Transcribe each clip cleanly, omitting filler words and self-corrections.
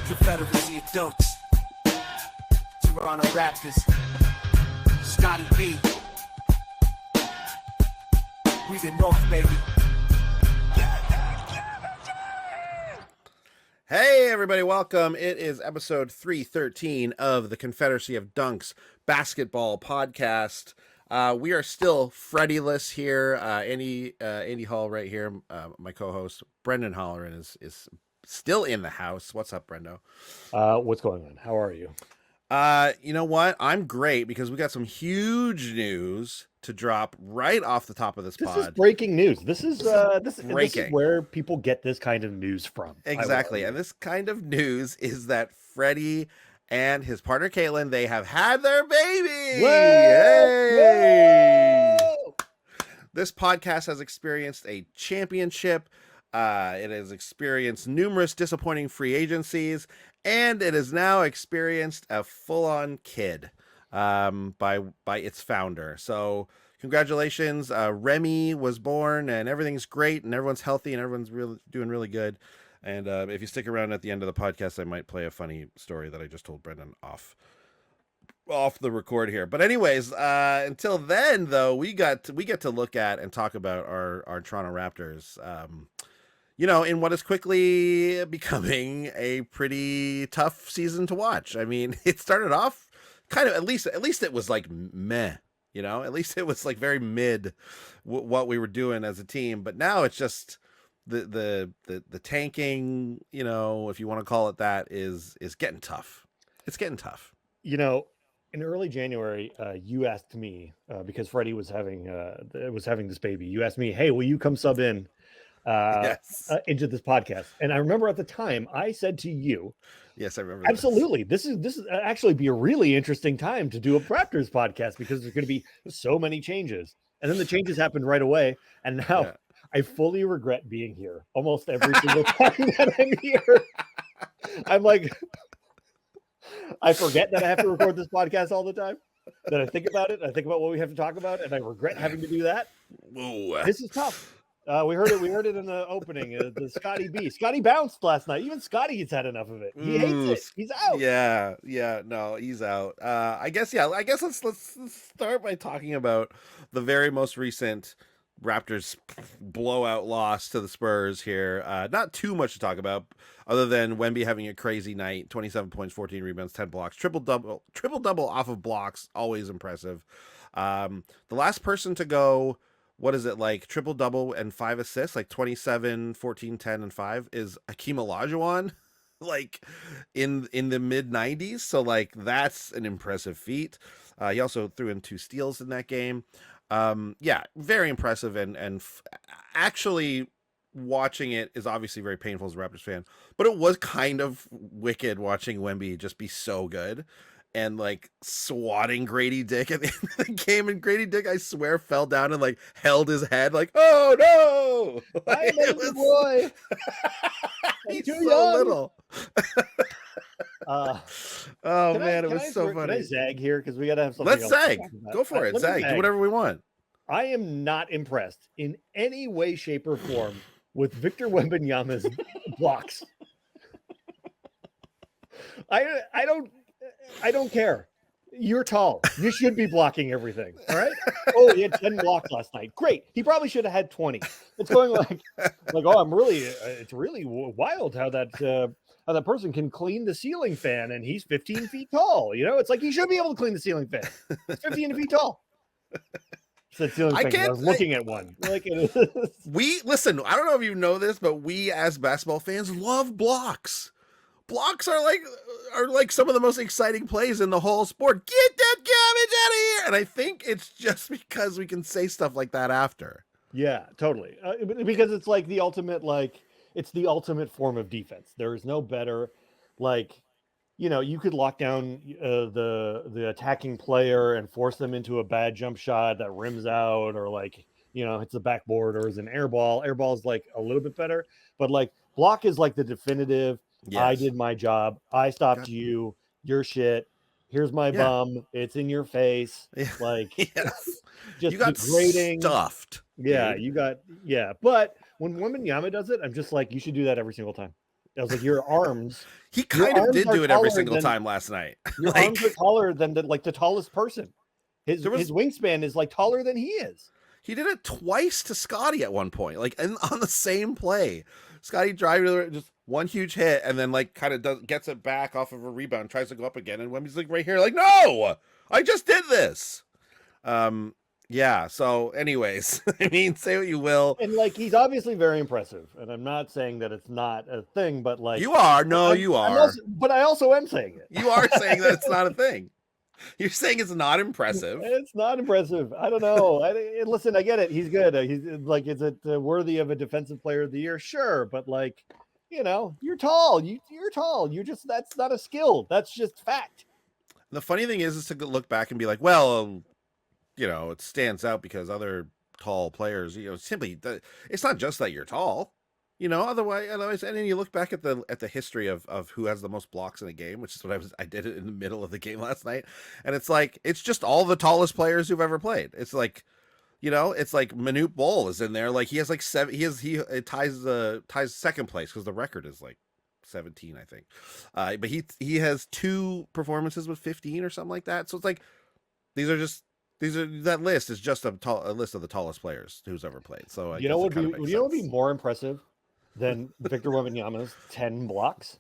Confederacy of dunks. Toronto Raptors. Scotty B. We the North, baby. Hey everybody, welcome. It is episode 313 of the Confederacy of Dunks basketball podcast. We are still Freddie-less here. Andy Hall right here, my co-host. Brendan Holleran is still in the house. What's up, Brendo? What's going on? How are you? You know what? I'm great because we got some huge news to drop right off the top of this pod. This is breaking news. This is where people get this kind of news from. Exactly. And this kind of news is that Freddie and his partner Caitlin, they have had their baby. Yay! Whoa! This podcast has experienced a championship. It has experienced numerous disappointing free agencies, and it has now experienced a full-on kid by its founder. So congratulations. Remy was born, and everything's great, and everyone's healthy, and everyone's doing really good. And if you stick around at the end of the podcast, I might play a funny story that I just told Brendan off the record here. But anyways, until then, though, we get to look at and talk about our Toronto Raptors. In what is quickly becoming a pretty tough season to watch. I mean, it started off kind of, at least it was like meh, at least it was like very mid what we were doing as a team. But now it's just the tanking, if you want to call it that, is getting tough. It's getting tough. In early January, you asked me, because Freddie was having this baby, you asked me, hey, will you come sub in into this podcast? And I remember at the time I said to you, yes, I remember. Absolutely. This is actually be a really interesting time to do a Raptors podcast because there's going to be so many changes. And then the changes happened right away. And now I fully regret being here almost every single time that I'm here. I'm like, I forget that I have to record this podcast all the time. Then I think about it. I think about what we have to talk about, and I regret having to do that. Whoa. This is tough. We heard it in the opening. The Scotty B. Scotty bounced last night. Even Scotty has had enough of it. He hates it. He's out. Yeah. No, he's out. I guess let's start by talking about the very most recent Raptors blowout loss to the Spurs here. Not too much to talk about other than Wemby having a crazy night, 27 points, 14 rebounds, 10 blocks, triple double off of blocks, always impressive. The last person to go, what is it, like triple double and 5 assists, like 27, 14, 10 and 5 is Hakeem Olajuwon, like in the mid 90s. So like that's an impressive feat. He also threw in 2 steals in that game. Very impressive, and actually watching it is obviously very painful as a Raptors fan, but it was kind of wicked watching Wemby just be so good and like swatting Grady Dick at the end of the game. And Grady Dick, I swear, fell down and like held his head like, oh no, I made the boy. He's too so young. little. It was so funny. Can I zag here? Because we got to have something. Let's zag. Go for it. Zag. Do whatever we want. I am not impressed in any way, shape, or form with Victor Wembanyama's blocks. I don't care. You're tall. You should be blocking everything. All right. Oh, he had 10 blocks last night. Great. He probably should have had 20. It's going like, it's really wild how that person can clean the ceiling fan, and he's 15 feet tall. It's like he should be able to clean the ceiling fan. He's 15 feet tall. Said ceiling fan. I was looking at one. Like it is. Listen. I don't know if you know this, but we as basketball fans love blocks. Blocks are like some of the most exciting plays in the whole sport. Get that garbage out of here! And I think it's just because we can say stuff like that after. Yeah, totally. Because it's like the ultimate, it's the ultimate form of defense. There is no better, you could lock down the attacking player and force them into a bad jump shot that rims out, or it's a backboard or is an air ball. Air ball is like a little bit better, but block is like the definitive. Yes. I did my job. I stopped you. Your shit. Here's my bum. It's in your face. Yes. Just you got degrading. Stuffed. Yeah, dude. But when Wembanyama does it, I'm just like, you should do that every single time. I was like, your arms. He Your kind of arms did are do it every taller single than- time last night. Your arms are taller than the tallest person. His was- wingspan is like taller than he is. He did it twice to Scotty at one point, like on the same play. Scotty driving just one huge hit, and then like kind of gets it back off of a rebound, tries to go up again, and Wemby's like right here, like, no, I just did this. Yeah. So, anyways, I mean, say what you will, And like he's obviously very impressive, and I'm not saying that it's not a thing, but like you are. No, you are. But I also am saying it. You are saying that it's not a thing. You're saying it's not impressive. It's not impressive. I don't know. Listen, I get it. He's good. He's like, is it worthy of a defensive player of the year? Sure, but like, you're tall. You're tall. That's not a skill. That's just fact. The funny thing is to look back and be like, well, it stands out because other tall players, simply, it's not just that you're tall, otherwise, and then you look back at the history of who has the most blocks in a game, which is what I did it in the middle of the game last night. And it's like, it's just all the tallest players who've ever played. It's like, it's like Manute Bol is in there. Like he has like seven, it ties second place because the record is like 17, I think. But he has 2 performances with 15 or something like that. So it's like, that list is just a list of the tallest players who's ever played. So what would be more impressive than Victor Wembanyama's 10 blocks?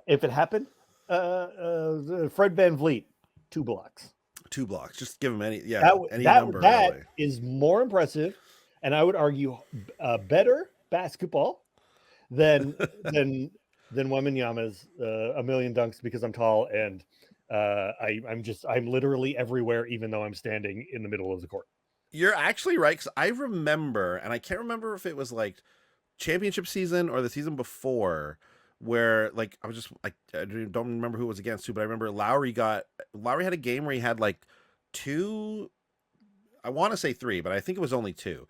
If it happened, Fred VanVleet 2 blocks. 2 blocks. Just give him any number. That really is more impressive, and I would argue better basketball than Wembanyama's a million dunks because I'm tall and I'm literally everywhere, even though I'm standing in the middle of the court. You're actually right, because I remember, and I can't remember if it was like championship season or the season before, where like I don't remember who it was against too, but I remember Lowry had a game where he had like 2, I want to say 3, but I think it was only 2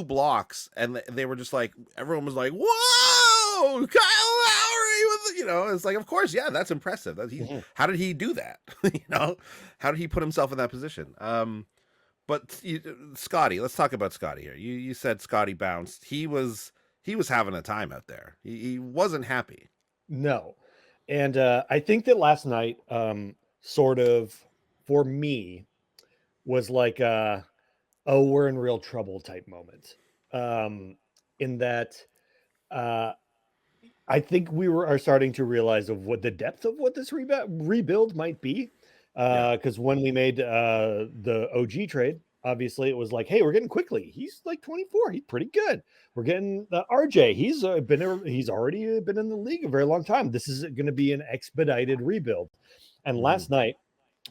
blocks, and they were just like, everyone was like, whoa, Kyle Lowry with it's like, of course, yeah, that's impressive. How did he do that? How did he put himself in that position? But Scotty, let's talk about Scotty here. You said Scotty bounced. He was having a time out there. He wasn't happy. No. And I think that last night sort of for me was like we're in real trouble type moment. In that I think we are starting to realize of what the depth of what this rebuild might be. Because when we made the OG trade, obviously it was like, hey, we're getting Quickly. He's like 24. He's pretty good. We're getting RJ. He's already been in the league a very long time. This is going to be an expedited rebuild. And last night,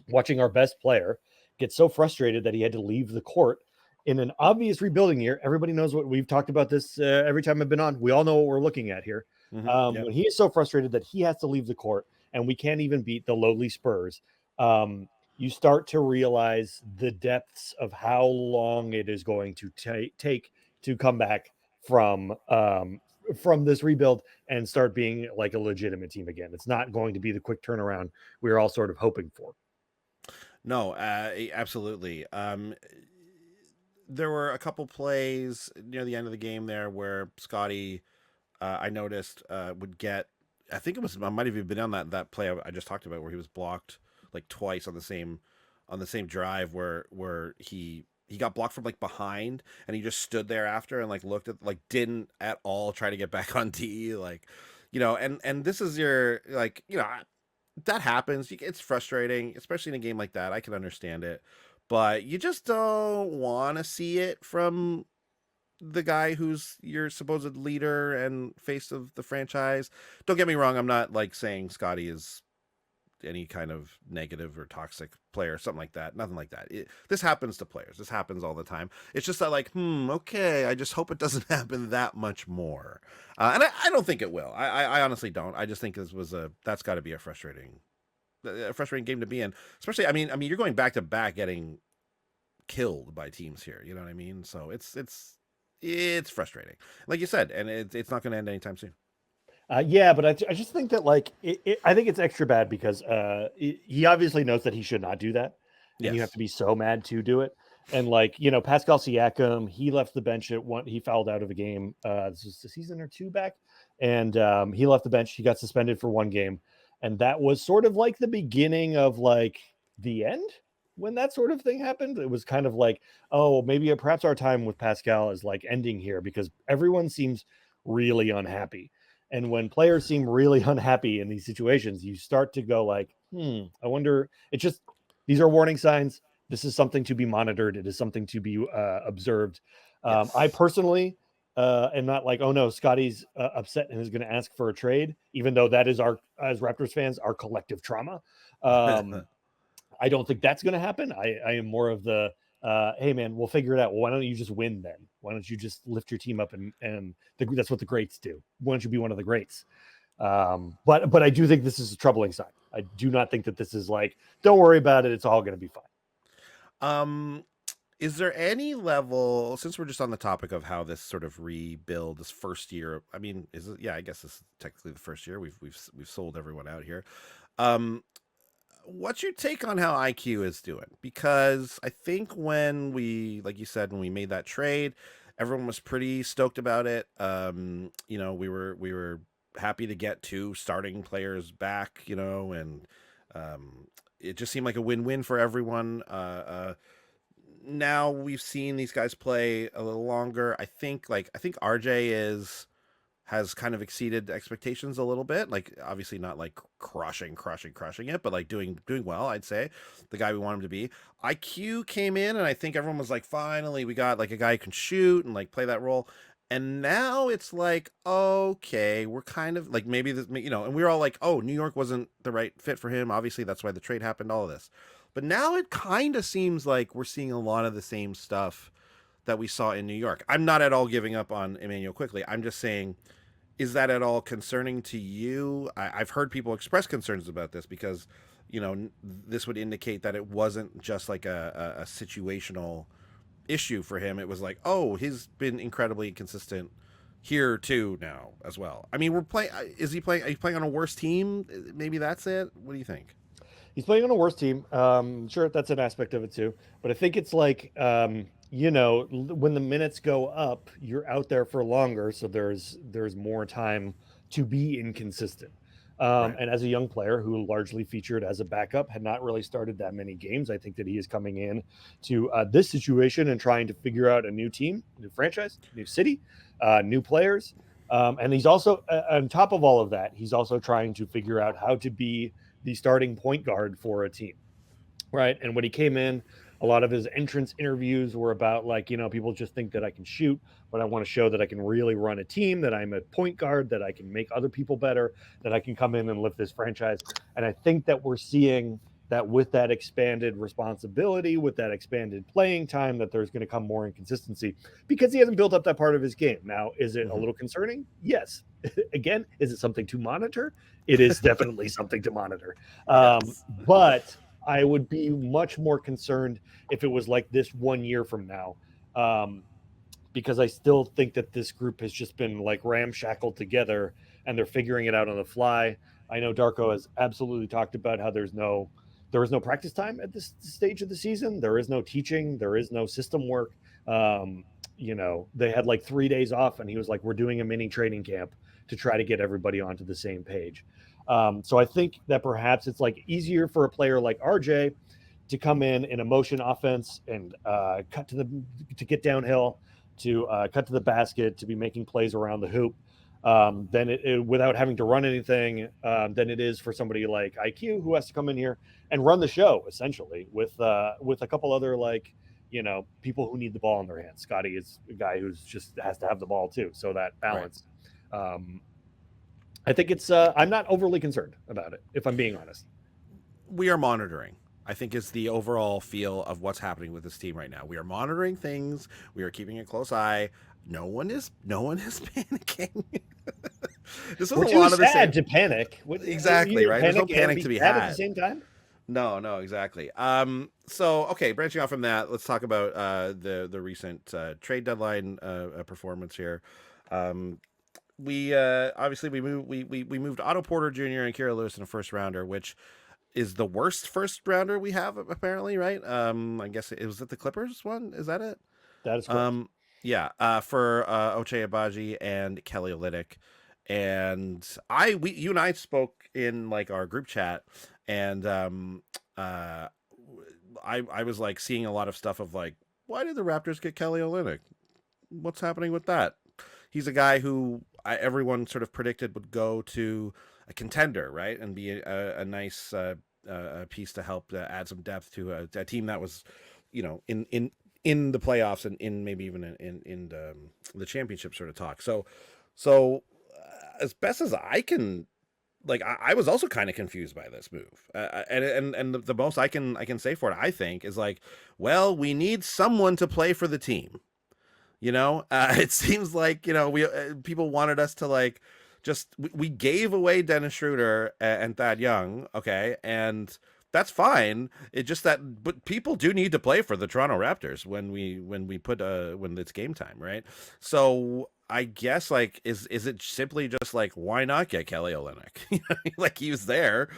watching our best player get so frustrated that he had to leave the court in an obvious rebuilding year. Everybody knows what we've talked about this every time I've been on. We all know what we're looking at here. When he is so frustrated that he has to leave the court and we can't even beat the lowly Spurs, you start to realize the depths of how long it is going to take to come back from this rebuild and start being like a legitimate team again. It's not going to be the quick turnaround we were all sort of hoping for. No, absolutely. There were a couple plays near the end of the game there where Scotty, I noticed, would get, I think it might have even been on that play I just talked about where he was blocked like twice on the same drive where he got blocked from like behind and he just stood there after and like looked at, like didn't at all try to get back on D, like, and this is your, like, that happens. It's frustrating, especially in a game like that. I can understand it, but you just don't want to see it from the guy who's your supposed leader and face of the franchise. Don't get me wrong. I'm not like saying Scotty is any kind of negative or toxic player or something like that. Nothing like that. This happens to players. This happens all the time. It's just that like, okay, I just hope it doesn't happen that much more. And I don't think it will. I honestly don't. I just think that's got to be a frustrating game to be in. Especially, I mean, you're going back to back getting killed by teams here. You know what I mean? So it's frustrating, like you said, and it's not going to end anytime soon. Yeah, but I just think that like I think it's extra bad because he obviously knows that he should not do that, and you have to be so mad to do it. And like Pascal Siakam, he left the bench at one. He fouled out of a game. This was a season or 2 back. and he left the bench. He got suspended for 1 game, and that was sort of like the beginning of like the end when that sort of thing happened. It was kind of like, oh, maybe perhaps our time with Pascal is like ending here because everyone seems really unhappy. And when players seem really unhappy in these situations, you start to go like, I wonder. It's just these are warning signs. This is something to be monitored. It is something to be observed. Yes. I personally am not like, oh no, Scotty's upset and is going to ask for a trade, even though that is our, as Raptors fans, our collective trauma. I don't think that's going to happen. I am more of the, hey man, we'll figure it out. Well, why don't you just win then? Why don't you just lift your team up that's what the greats do. Why don't you be one of the greats? But I do think this is a troubling sign. I do not think that this is like, don't worry about it. It's all going to be fine. Is there any level, since we're just on the topic of how this sort of rebuild, this first year, I mean, is it, yeah, I guess this is technically the first year we've sold everyone out here. What's your take on how IQ is doing? Because I think when we, like you said, when we made that trade, everyone was pretty stoked about it. We were happy to get 2 starting players back, and it just seemed like a win-win for everyone. Now we've seen these guys play a little longer. I think RJ has kind of exceeded expectations a little bit. Like obviously not like crushing it, but like doing well, I'd say. The guy we want him to be. IQ came in and I think everyone was like, finally we got like a guy who can shoot and like play that role. And now it's like, okay, we're kind of like maybe this, and we were all like, oh, New York wasn't the right fit for him. Obviously that's why the trade happened, all of this. But now it kind of seems like we're seeing a lot of the same stuff that we saw in New York. I'm not at all giving up on Emmanuel Quickly. I'm just saying, is that at all concerning to you? I've heard people express concerns about this because, this would indicate that it wasn't just like a situational issue for him. It was like, oh, he's been incredibly consistent here too now as well. I mean, we're playing. Is he playing? Are you playing on a worse team? Maybe that's it. What do you think? He's playing on a worse team. Sure, that's an aspect of it too. But I think it's like, when the minutes go up, you're out there for longer, so there's more time to be inconsistent. Right. And as a young player who largely featured as a backup, had not really started that many games, I think that he is coming in to this situation and trying to figure out a new team, new franchise, new city, new players. And he's also, on top of all of that, he's also trying to figure out how to be the starting point guard for a team, right? And when he came in, a lot of his entrance interviews were about like, people just think that I can shoot, but I want to show that I can really run a team, that I'm a point guard, that I can make other people better, that I can come in and lift this franchise. And I think that we're seeing that with that expanded responsibility, with that expanded playing time, that there's going to come more inconsistency because he hasn't built up that part of his game. Now, is it a little concerning? Yes. Again, is it something to monitor? It is definitely something to monitor. Yes. But I would be much more concerned if it was like this 1 year from now, because I still think that this group has just been like ramshackled together and they're figuring it out on the fly. I know Darko has absolutely talked about how there is no practice time at this stage of the season. There is no teaching. There is no system work. They had like 3 days off and he was like, we're doing a mini training camp to try to get everybody onto the same page. So I think that perhaps it's like easier for a player like RJ to come in a motion offense and to get downhill, to cut to the basket, to be making plays around the hoop, than it without having to run anything, than it is for somebody like IQ who has to come in here and run the show essentially with a couple other people who need the ball in their hands. Scotty is a guy who's just has to have the ball too, so that balance. Right. I think it's. I'm not overly concerned about it, if I'm being honest. We are monitoring, I think, is the overall feel of what's happening with this team right now. We are monitoring things. We are keeping a close eye. No one is panicking. This was a lot of the same to panic. Exactly, right? There's no panic to be had at the same time. No, exactly. So okay, branching off from that, let's talk about the recent trade deadline performance here. We obviously we moved Otto Porter Jr. and Kira Lewis in a first rounder, which is the worst first rounder we have apparently, right? I guess it was the Clippers one. Is that it? That is correct. Yeah. For Ochai Agbaji and Kelly Olynyk. And you and I spoke in like our group chat, and I was like seeing a lot of stuff of like, why did the Raptors get Kelly Olynyk? What's happening with that? He's a guy who everyone sort of predicted would go to a contender, right, and be a nice piece to help add some depth to a team that was, in the playoffs and in maybe even in the championship sort of talk. So as best as I can, like I was also kind of confused by this move, and the most I can say for it, I think, is like, well, we need someone to play for the team. It seems like we people wanted us to like we gave away Dennis Schroeder and Thad Young, okay, and that's fine. It just but people do need to play for the Toronto Raptors when when it's game time, right? So I guess like is it simply just like, why not get Kelly Olynyk? Like, he was there,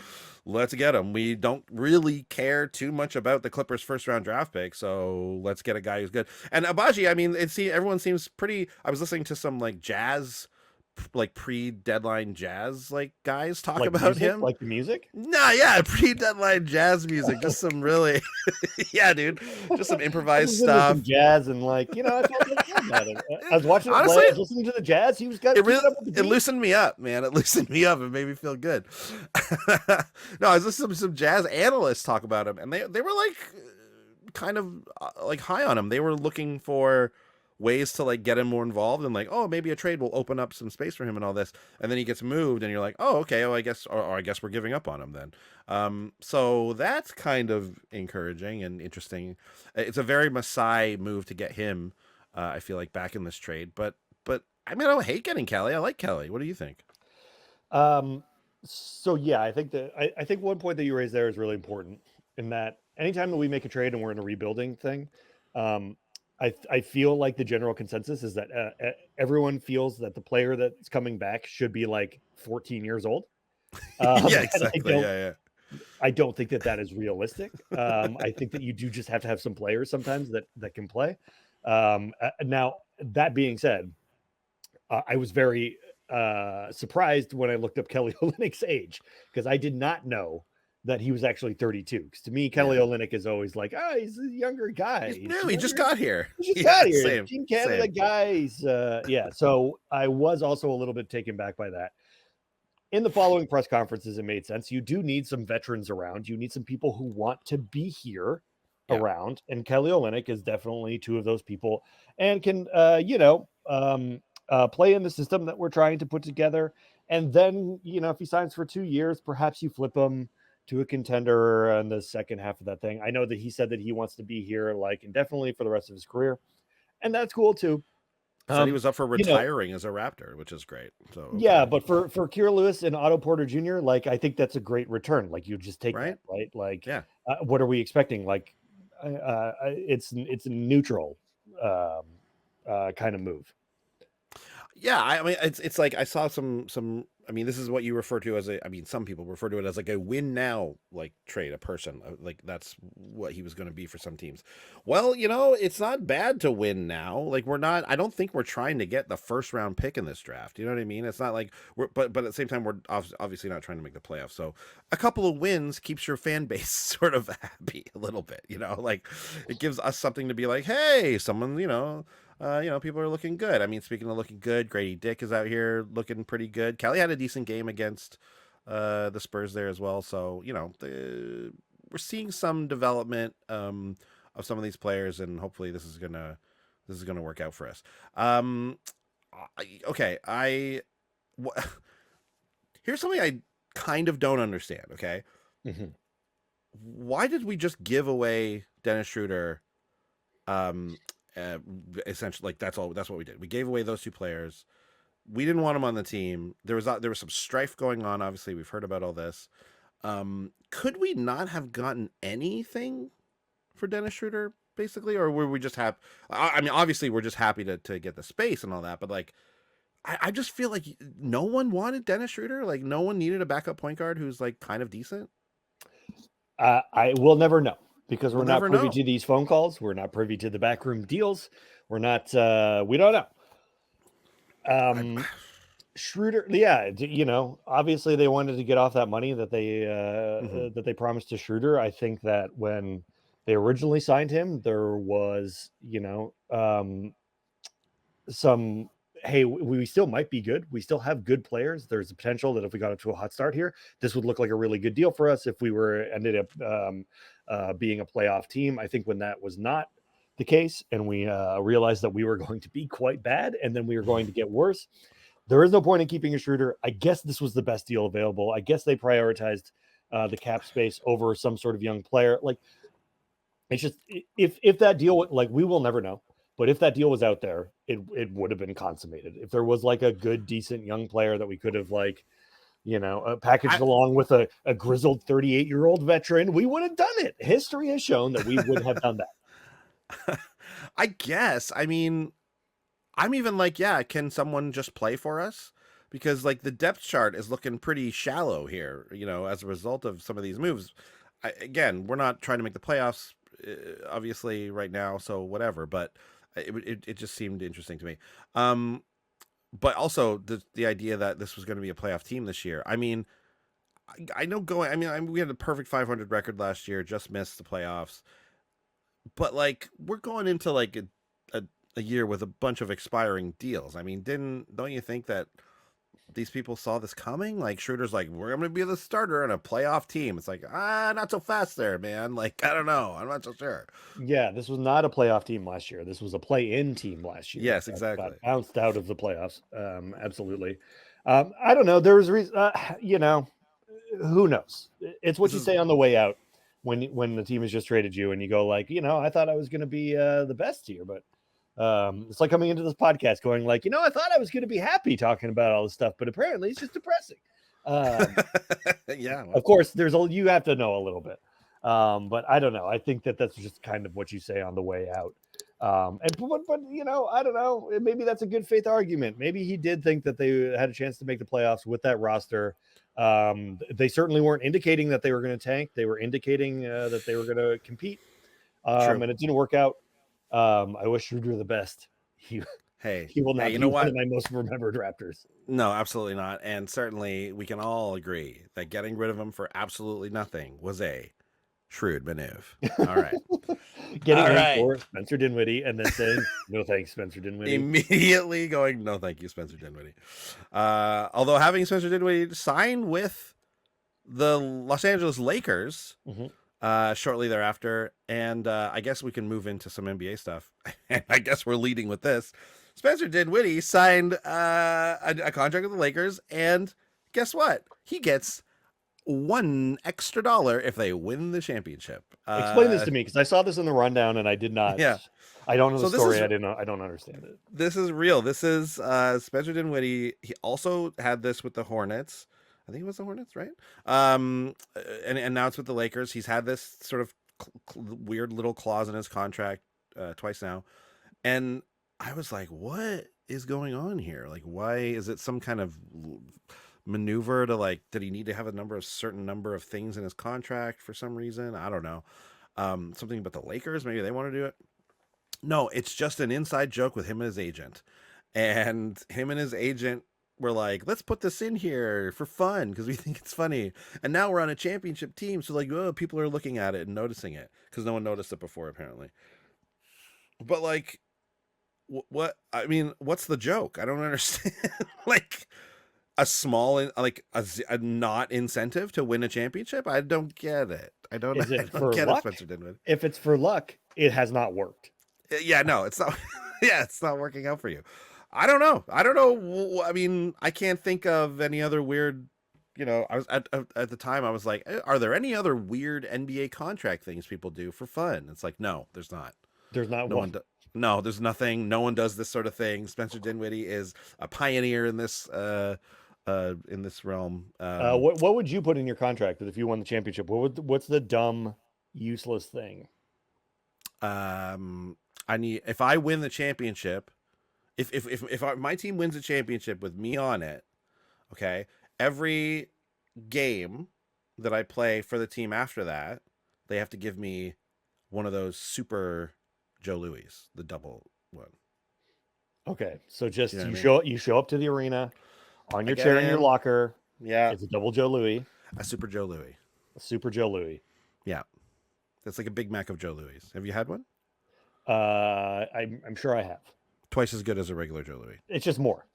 let's get him. We don't really care too much about the Clippers' first round draft pick, so let's get a guy who's good. And Abaji, I mean, everyone seems pretty. I was listening to some like jazz, like pre-deadline jazz like guys talk Like about music? him. Like the music? Nah, yeah, pre-deadline jazz music, just some really, yeah, dude, just some improvised stuff. Some jazz and like, I felt like about it. I was watching it Honestly, play, I was listening to the jazz. He was got it loosened me up, man. It loosened me up. It made me feel good. No, I was listening to some jazz analysts talk about him, and they were like kind of like high on him. They were looking for ways to like get him more involved, and like, oh, maybe a trade will open up some space for him and all this. And then he gets moved, and you're like, oh, okay, well, I guess we're giving up on him then. So that's kind of encouraging and interesting. It's a very Masai move to get him. I feel like back in this trade, but I mean, I don't hate getting Kelly. I like Kelly. What do you think? So yeah, I think I think one point that you raised there is really important, in that anytime that we make a trade and we're in a rebuilding thing, I feel like the general consensus is that everyone feels that the player that's coming back should be like 14 years old. Yeah, exactly. I don't think that is realistic. I think that you do just have to have some players sometimes that can play. Now, that being said, I was very surprised when I looked up Kelly Olynyk's age, because I did not know that he was actually 32. Because to me, Kelly Olynyk is always like, he's a younger guy. He just got here. He just got here. Team Canada guys. Yeah. So I was also a little bit taken back by that. In the following press conferences, it made sense. You do need some veterans around. You need some people who want to be here around. And Kelly Olynyk is definitely two of those people, and can, play in the system that we're trying to put together. And then, if he signs for 2 years, perhaps you flip him to a contender in the second half of that thing. I know that he said that he wants to be here like indefinitely for the rest of his career, and that's cool too. Said he was up for retiring as a Raptor, which is great. So okay. Yeah, but for Kira Lewis and Otto Porter Jr., like, I think that's a great return. Like, you just take that, right? Like, what are we expecting? Like, it's a neutral kind of move. Yeah, I mean, it's like I saw some. I mean, this is what you refer to as some people refer to it as like a win now like trade, a person like that's what he was going to be for some teams. Well, it's not bad to win now. Like, I don't think we're trying to get the first round pick in this draft. You know what I mean? It's not like but at the same time, we're obviously not trying to make the playoffs. So a couple of wins keeps your fan base sort of happy a little bit. Like, it gives us something to be like, hey, someone, people are looking good. I mean, speaking of looking good, Grady Dick is out here looking pretty good. Kelly had a decent game against the Spurs there as well. So, we're seeing some development of some of these players, and hopefully this is gonna work out for us. Here's something I kind of don't understand. Okay, why did we just give away Dennis Schroeder? Essentially, like, that's what we did. We gave away those two players. We didn't want them on the team. There was some strife going on. Obviously, we've heard about all this. Could we not have gotten anything for Dennis Schroeder, basically, or were we just happy? I mean, obviously, we're just happy to get the space and all that. But like, I just feel like no one wanted Dennis Schroeder. Like, no one needed a backup point guard who's like kind of decent. I will never know. Because we're not privy to these phone calls. We're not privy to the backroom deals. We're not, we don't know. Schroeder, yeah, obviously they wanted to get off that money that they promised to Schroeder. I think that when they originally signed him, there was, some, hey, we still might be good. We still have good players. There's a potential that if we got up to a hot start here, this would look like a really good deal for us if we ended up being a playoff team. I think when that was not the case, and we realized that we were going to be quite bad, and then we were going to get worse, there is no point in keeping a Schroeder. I guess this was the best deal available. I guess they prioritized the cap space over some sort of young player. Like, it's just, if that deal, like, we will never know. But if that deal was out there, it would have been consummated. If there was like a good, decent young player that we could have packaged along with a grizzled 38-year-old veteran, we would have done it. History has shown that we would have done that. I guess. I mean, I'm even like, yeah, can someone just play for us? Because like the depth chart is looking pretty shallow here, as a result of some of these moves. Again, we're not trying to make the playoffs, obviously, right now, so whatever. But it just seemed interesting to me. But also the idea that this was going to be a playoff team this year. I mean, I know we had a perfect 500 record last year, just missed the playoffs. But like we're going into like a year with a bunch of expiring deals. I mean, don't you think that these people saw this coming? Like Schroeder's like, we're going to be the starter on a playoff team. It's like, not so fast there, man. Like, I don't know. I'm not so sure. Yeah, this was not a playoff team last year. This was a play-in team last year. Yes, exactly. Got bounced out of the playoffs. Absolutely. I don't know. There was reason, who knows? It's what you say on the way out when the team has just traded you and you go like, I thought I was going to be the best here, but it's like coming into this podcast going like, I thought I was going to be happy talking about all this stuff, but apparently it's just depressing. Yeah. Of course, you have to know a little bit. But I don't know. I think that's just kind of what you say on the way out. But I don't know. Maybe that's a good faith argument. Maybe he did think that they had a chance to make the playoffs with that roster. They certainly weren't indicating that they were going to tank. They were indicating that they were going to compete. And it didn't work out. I wish Schroeder the best. He will not be one of my most remembered Raptors. No, absolutely not. And certainly we can all agree that getting rid of him for absolutely nothing was a shrewd maneuver. All right. Getting him for Spencer Dinwiddie and then saying, no thanks, Spencer Dinwiddie. Immediately going, no thank you, Spencer Dinwiddie. Although having Spencer Dinwiddie sign with the Los Angeles Lakers shortly thereafter, and I guess we can move into some NBA stuff. I guess we're leading with this. Spencer Dinwiddie signed a contract with the Lakers, and guess what? He gets $1 extra if they win the championship. Explain this to me, because I saw this in the rundown and I did not. Yeah, I don't know the story. I don't understand it. This is real. This is Spencer Dinwiddie. He also had this with the Hornets. I think it was the Hornets, right? And now it's with the Lakers. He's had this sort of weird little clause in his contract twice now, and I was like, what is going on here? Like, why is it some kind of maneuver to like, did he need to have a certain number of things in his contract for some reason? I don't know. Something about the Lakers, maybe they want to do it. No, it's just an inside joke with him and his agent. And him and his agent were like, let's put this in here for fun because we think it's funny. And now we're on a championship team. So like, oh, people are looking at it and noticing it because no one noticed it before, apparently. But like, I mean, what's the joke? I don't understand. Like a small, like a not incentive to win a championship. I don't get it. I don't get it, Spencer Dinwiddie. If it's for luck, it has not worked. Yeah, no, it's not. Yeah, it's not working out for you. I don't know. I mean, I can't think of any other weird, I was at the time I was like, are there any other weird NBA contract things people do for fun? It's like, no, there's not. There's not no one. No, there's nothing. No one does this sort of thing. Spencer Dinwiddie is a pioneer in this realm. What would you put in your contract that if you won the championship? What's the dumb, useless thing? If I win the championship, if my team wins a championship with me on it, okay, every game that I play for the team after that, they have to give me one of those super Joe Louis, the double one. Okay, so just you show up to the arena. on your chair in your locker. Yeah. It's a double Joe Louis. A Super Joe Louis. A Super Joe Louis. Yeah. That's like a Big Mac of Joe Louis. Have you had one? I'm sure I have. Twice as good as a regular Joe Louis. It's just more.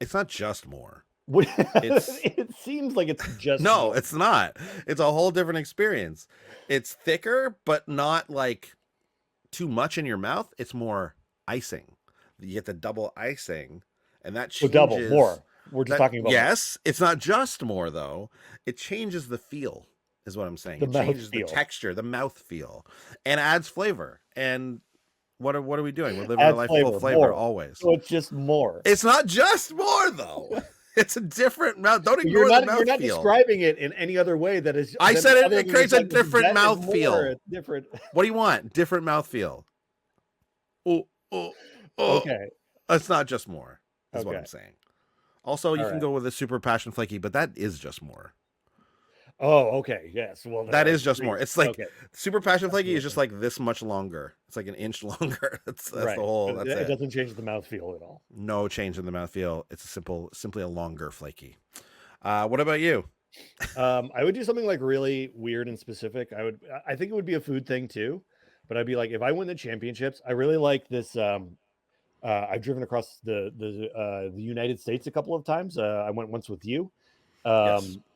It's not just more. It seems like it's just no, more. It's not. It's a whole different experience. It's thicker, but not like too much in your mouth. It's more icing. You get the double icing, and that changes. So double more. We're just talking about yes. It's not just more though. It changes the feel, is what I'm saying. It changes the texture, the mouth feel, and adds flavor. And what are we doing? We're living our life full of flavor always. So it's just more. It's not just more though. It's a different mouth. Don't ignore the mouth feel. You're not describing it in any other way that is. I said it creates a different mouth feel. It's different. What do you want? Different mouth feel. Oh. Okay. It's not just more, is what I'm saying. Also, you can go with a super passion flaky, but that is just more. Oh, okay. Yes. Well, that is just more. It's like super passion flaky is just like this much longer. It's like an inch longer. That's the whole. That's it doesn't change the mouthfeel at all. No change in the mouthfeel. It's simply a longer flaky. What about you? I would do something like really weird and specific. I think it would be a food thing too, but I'd be like, if I win the championships, I really like this. I've driven across the United States a couple of times. I went once with you.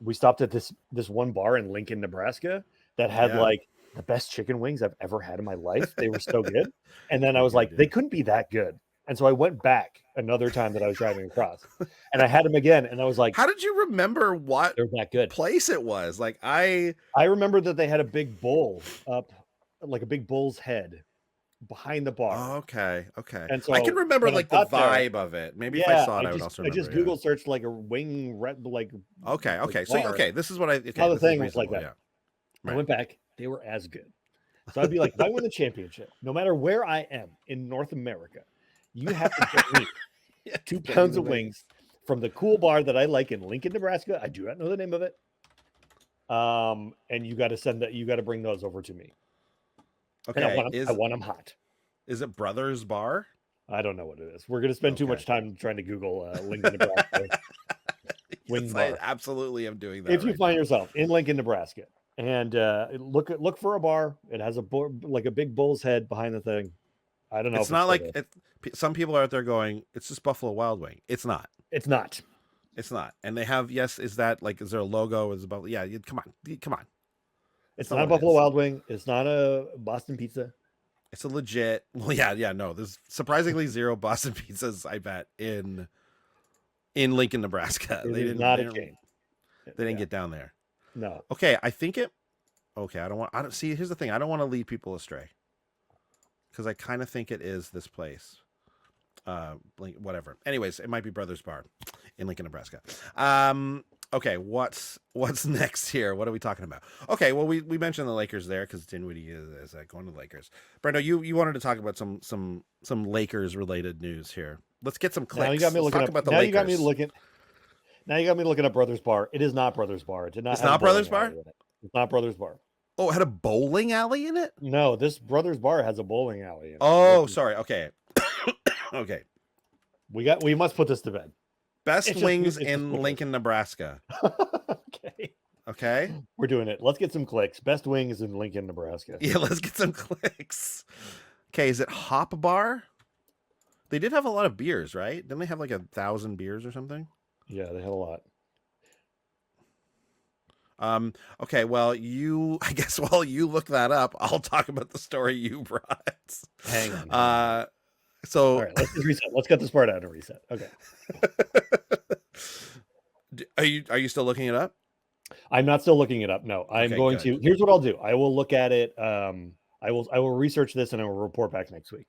We stopped at this one bar in Lincoln, Nebraska that had like the best chicken wings I've ever had in my life. They were so good. And then I was like, they couldn't be that good. And so I went back another time that I was driving across and I had them again. And I was like, how did you remember what they're that good place it was? Like I remember that they had a big bull up, like a big bull's head behind the bar. Oh, okay. And so I can remember like the vibe of it. Maybe if I saw it, I would also remember. I just Google searched like a wing like. Okay. So this is what I. Okay, the thing was like that. Yeah. Right. I went back. They were as good. So I'd be like, if I win the championship, no matter where I am in North America, you have to get me 2 pounds of wings from the cool bar that I like in Lincoln, Nebraska. I do not know the name of it. And you got to send that. You got to bring those over to me. Okay, I want them hot. Is it Brothers Bar? I don't know what it is. We're going to spend too much time trying to Google Lincoln, Nebraska. Wing bar. I absolutely am doing that. If you find yourself in Lincoln, Nebraska, and look for a bar, it has a big bull's head behind the thing. I don't know. It's not like some people are out there going, "It's just Buffalo Wild Wing." It's not. It's not. It's not. And they have is that like is there a logo? Is about come on. It's not a Buffalo Wild Wing. It's not a Boston Pizza. It's a legit. Well, no. There's surprisingly zero Boston pizzas. I bet in Lincoln, Nebraska. They didn't get down there. No. Okay, I think it. Okay, I don't see. Here's the thing. I don't want to lead people astray because I kind of think it is this place. Whatever. Anyways, it might be Brothers Bar in Lincoln, Nebraska. Okay, what's next here? What are we talking about? Okay, well we mentioned the Lakers there because Dinwiddie is going to the Lakers. Brendo, you wanted to talk about some Lakers related news here. Let's get some clicks. Now you got me looking Let's talk about the Lakers. Now you got me looking at Brothers Bar. It is not Brothers Bar. It did not. It's not Brothers Bar. It's not Brothers Bar. Oh, it had a bowling alley in it? No, this Brothers Bar has a bowling alley in it. Oh, sorry. Okay. Okay. We must put this to bed. Best wings in Lincoln, Nebraska. Okay. We're doing it. Let's get some clicks. Best wings in Lincoln, Nebraska. Yeah, let's get some clicks. Okay, is it Hop Bar? They did have a lot of beers, right? Didn't they have like 1,000 beers or something? Yeah, they had a lot. Okay, well, I guess while you look that up, I'll talk about the story you brought. Hang on. So all right, let's just reset. Let's get this part out and reset. Okay. Are you still looking it up? I'm not still looking it up. No, I'm going to. Here's what I'll do. I will look at it. I will research this and I will report back next week.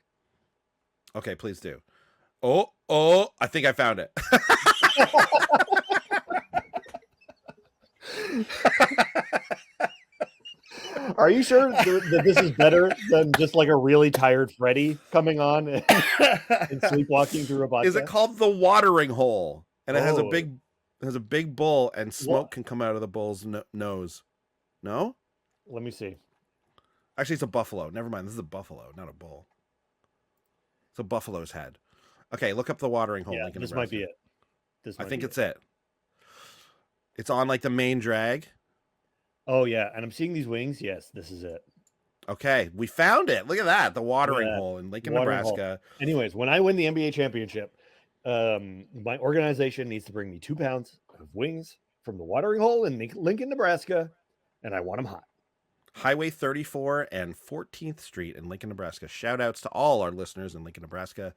Okay, please do. Oh, I think I found it. Are you sure that this is better than just like a really tired Freddy coming on and sleepwalking through a podcast? Is it called the Watering Hole? And it has a big bull, and smoke can come out of the bull's nose. No? Let me see. Actually, it's a buffalo. Never mind. This is a buffalo, not a bull. It's a buffalo's head. Okay, look up the Watering Hole. Yeah, this might be it. This I might think be it's it. It's on like the main drag. Oh yeah, and I'm seeing these wings. Yes, this is it. Okay, we found it. Look at that. The watering Yeah, hole in Lincoln, watering hole. Nebraska. Anyways, when I win the NBA championship, my organization needs to bring me 2 pounds of wings from the watering hole in Lincoln, Nebraska, and I want them hot. Highway 34 and 14th Street in Lincoln, Nebraska. Shout outs to all our listeners in Lincoln, Nebraska.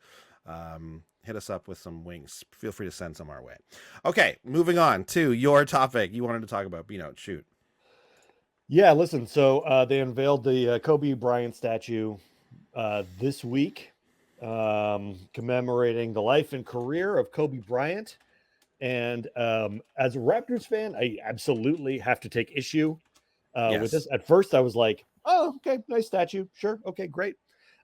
Hit us up with some wings. Feel free to send some our way. Okay, moving on to your topic. You wanted to talk about B-Note. Shoot. Yeah, listen. So they unveiled the Kobe Bryant statue this week, commemorating the life and career of Kobe Bryant. And as a Raptors fan, I absolutely have to take issue with this. At first, I was like, "Oh, okay, nice statue, sure, okay, great."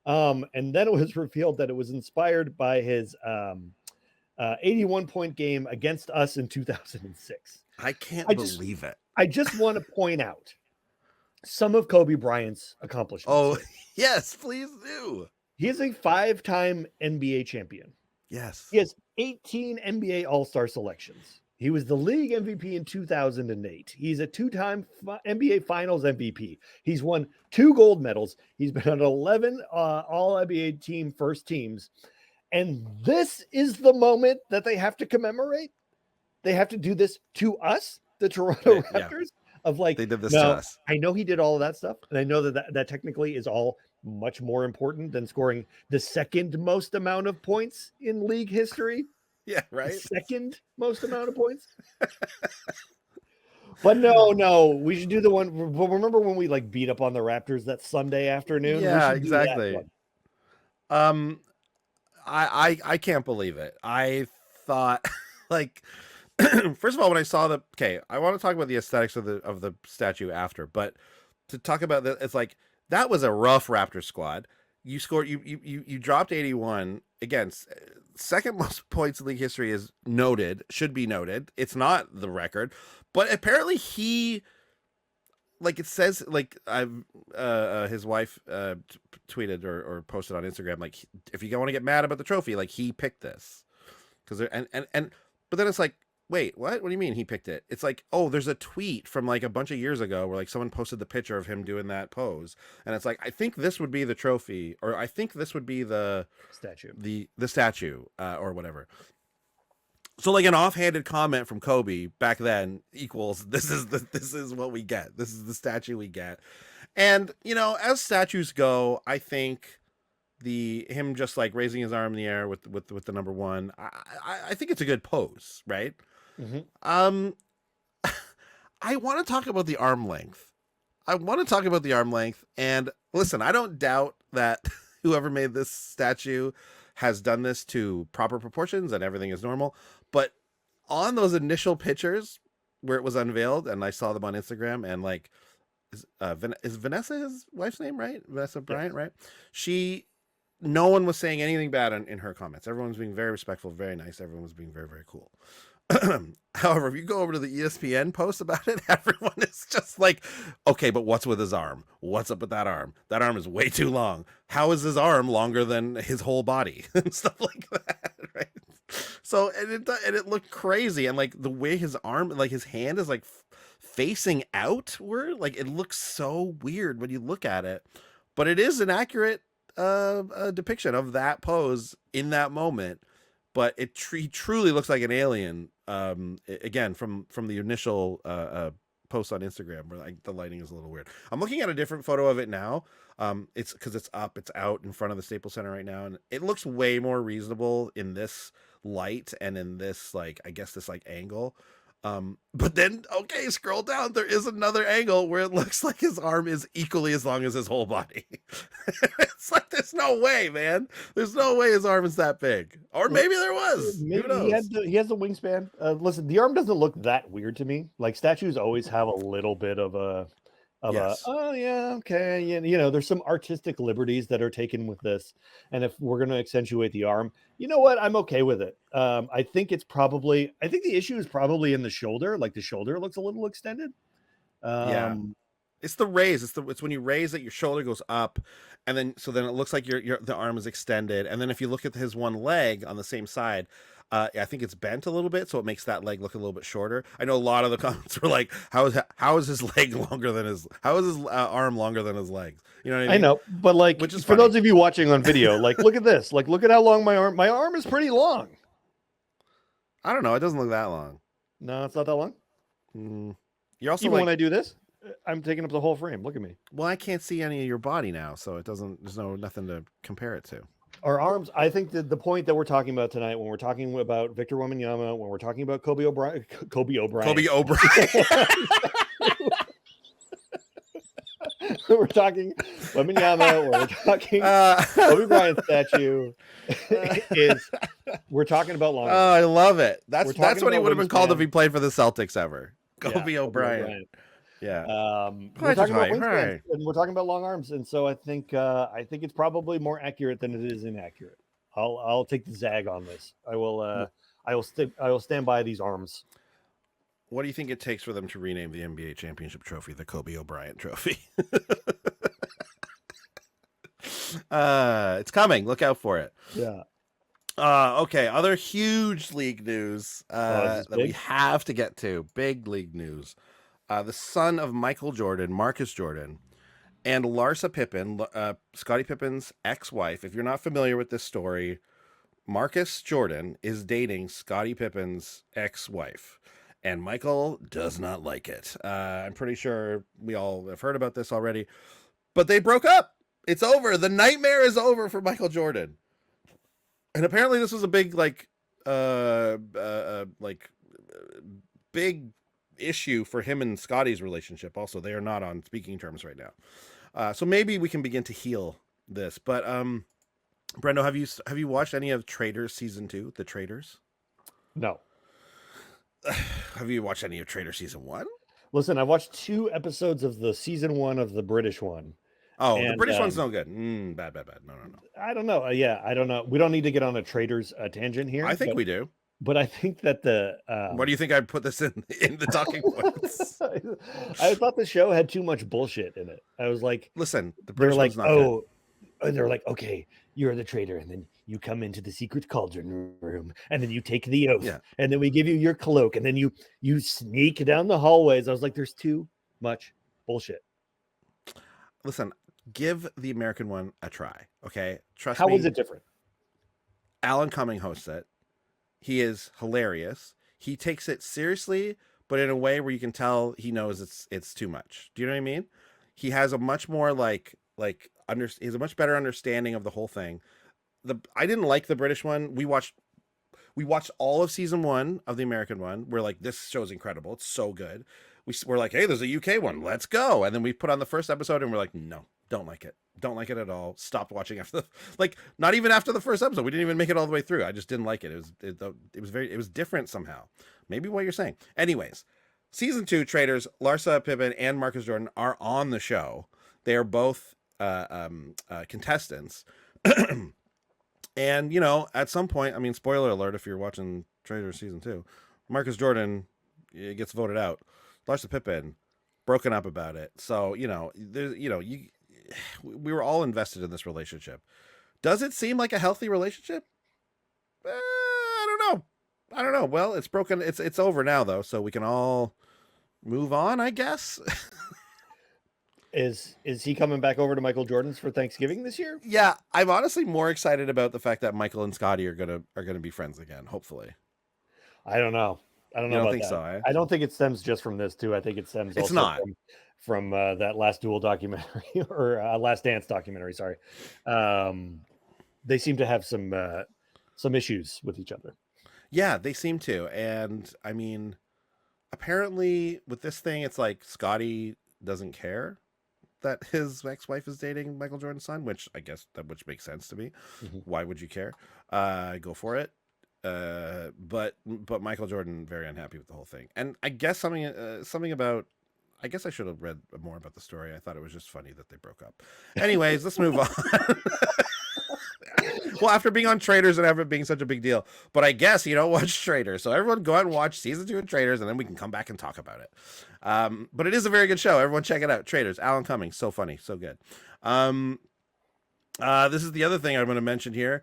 And then it was revealed that it was inspired by his 81-point game against us in 2006. I can't believe it. I just want to point out some of Kobe Bryant's accomplishments. Oh, here. yes, please do. He is a 5-time NBA champion. Yes. He has 18 NBA All-Star selections. He was the league MVP in 2008. He's a 2-time NBA Finals MVP. He's won 2 gold medals. He's been on 11 All-NBA team first teams. And this is the moment that they have to commemorate. They have to do this to us, the Toronto Raptors. Of like, they did this to us. I know he did all of that stuff, and I know that technically is all much more important than scoring the second most amount of points in league history. Yeah, right. The second most amount of points. But no, we should do the one. Remember when we like beat up on the Raptors that Sunday afternoon? Yeah, exactly. I can't believe it. I thought like first of all, when I saw I want to talk about the aesthetics of the statue after, but to talk about that, it's like that was a rough Raptors squad. You scored, you dropped 81 against second most points in league history is noted, should be noted. It's not the record, but apparently he, like it says, like I've his wife tweeted or posted on Instagram, like if you want to get mad about the trophy, like he picked this because but then it's like, wait, what do you mean he picked it? It's like, oh, there's a tweet from like a bunch of years ago where like someone posted the picture of him doing that pose, and it's like, I think this would be the trophy, or I think this would be the statue, the statue, or whatever. So like an offhanded comment from Kobe back then equals this is what we get. This is the statue we get. And you know, as statues go, I think him just like raising his arm in the air with the number 1, I think it's a good pose, right? Mm-hmm. I want to talk about the arm length. And listen, I don't doubt that whoever made this statue has done this to proper proportions and everything is normal. But on those initial pictures where it was unveiled, and I saw them on Instagram, and like, is Vanessa his wife's name, right? Vanessa Bryant, right? No one was saying anything bad in her comments. Everyone was being very respectful, very nice. Everyone was being very, very cool. However, if you go over to the ESPN post about it, everyone is just like, okay, but what's with his arm? What's up with that arm? That arm is way too long. How is his arm longer than his whole body? And stuff like that, right? So, and it looked crazy. And like the way his arm, like his hand is like facing outward, like it looks so weird when you look at it. But it is an accurate a depiction of that pose in that moment, but he truly looks like an alien. Again, from the initial post on Instagram, where like the lighting is a little weird. I'm looking at a different photo of it now. It's because it's out in front of the Staples Center right now, and it looks way more reasonable in this light and in this like, I guess this like angle. But then, okay, scroll down. There is another angle where it looks like his arm is equally as long as his whole body. It's like, there's no way, man. There's no way his arm is that big. Or maybe there was. Maybe who knows? He has the wingspan. Listen, the arm doesn't look that weird to me. Like statues always have a little bit of oh yeah, okay, you know, there's some artistic liberties that are taken with this, and if we're going to accentuate the arm, you know what, I'm okay with it. I think the issue is probably in the shoulder. Like the shoulder looks a little extended. Yeah, it's the raise. It's when you raise it, your shoulder goes up, and then it looks like the arm is extended. And then if you look at his one leg on the same side, I think it's bent a little bit, so it makes that leg look a little bit shorter. I know a lot of the comments were like, how is his leg longer than how is his arm longer than his legs? You know what I mean? I know, but like, Which is for funny. those of you watching on video, like, look at this. Like, look at how long my arm is pretty long. I don't know. It doesn't look that long. No, it's not that long. You're also Even like, when I do this, I'm taking up the whole frame. Look at me. well, I can't see any of your body now, so it doesn't. There's nothing to compare it to. Our arms. I think that the point that we're talking about tonight, when we're talking about Victor Wembanyama, when we're talking about Kobe O'Brien. We're talking Wembanyama. We're talking Kobe Bryant statue. Is we're talking about long. Oh, I love it. That's talking what he about would have been called if wingspan. he played for the Celtics ever. Yeah, Kobe O'Brien. Yeah. We're talking about wingspan, Hooray. and we're talking about long arms, and so I think it's probably more accurate than it is inaccurate. I'll take the zag on this. I will stand by these arms. What do you think it takes for them to rename the NBA championship trophy the Kobe O'Brien trophy? It's coming. Look out for it. Yeah. Okay. Other huge league news that we have to get to. Big league news. The son of Michael Jordan, Marcus Jordan, and Larsa Pippen, Scottie Pippen's ex-wife. If you're not familiar with this story, Marcus Jordan is dating Scottie Pippen's ex-wife, and Michael does not like it. I'm pretty sure we all have heard about this already, but they broke up. It's over. The nightmare is over for Michael Jordan. And apparently this was a big, big issue for him and Scottie's relationship. Also, they are not on speaking terms right now. So maybe we can begin to heal this. But Brendo, have you watched any of Traitors season 2, The Traitors? No. Have you watched any of Traitors season 1? Listen, I watched 2 episodes of the season 1 of the British one. Oh, the British one's no good. Bad. No. I don't know. I don't know. We don't need to get on a Traitors tangent here. I think we do. But I think that What do you think I put this in the talking points? I thought the show had too much bullshit in it. I was like, listen, the British one's not good. They're like, okay, you're the traitor, and then you come into the secret cauldron room, and then you take the oath, and then we give you your cloak, and then you sneak down the hallways. I was like, there's too much bullshit. Listen, give the American one a try, okay? Trust me. How was it different? Alan Cumming hosts it. He is hilarious. He takes it seriously, but in a way where you can tell he knows it's too much. Do you know what I mean? He has a much more he has a much better understanding of the whole thing. I didn't like the British one. We watched all of season 1 of the American one. We're like, this show's incredible. It's so good. We're like, hey, there's a UK one. Let's go. And then we put on the first episode and we're like, no, don't like it. Don't like it at all. Stopped watching after not even after the first episode. We didn't even make it all the way through. I just didn't like it. It was different somehow. Maybe what you're saying. Anyways, season 2 Traitors, Larsa Pippen and Marcus Jordan are on the show. They are both contestants. And, at some point, I mean, spoiler alert, if you're watching Traitors season 2, Marcus Jordan gets voted out. Larsa Pippen broken up about it. So, we were all invested in this relationship. Does it seem like a healthy relationship? I don't know. Well, it's broken. It's over now though. So we can all move on, I guess. Is he coming back over to Michael Jordan's for Thanksgiving this year? Yeah, I'm honestly more excited about the fact that Michael and Scottie are gonna be friends again. Hopefully. I don't know. I don't know. You don't about think that. so? Eh? I don't think it stems just from this too. I think it stems. It's also not from that Last Duel documentary or Last Dance documentary. Sorry. They seem to have some issues with each other. Yeah, they seem to, and I mean, apparently with this thing, it's like Scottie doesn't care that his ex-wife is dating Michael Jordan's son, which which makes sense to me. Mm-hmm. Why would you care? Go for it. But Michael Jordan very unhappy with the whole thing, and I guess something about. I guess I should have read more about the story. I thought it was just funny that they broke up. Anyways, let's move on. Well, after being on Traitors and after being such a big deal, but I guess you don't watch Traitors, so everyone go out and watch season 2 of Traitors, and then we can come back and talk about it. But it is a very good show. Everyone check it out. Traitors. Alan Cumming, so funny, so good. This is the other thing I'm going to mention here.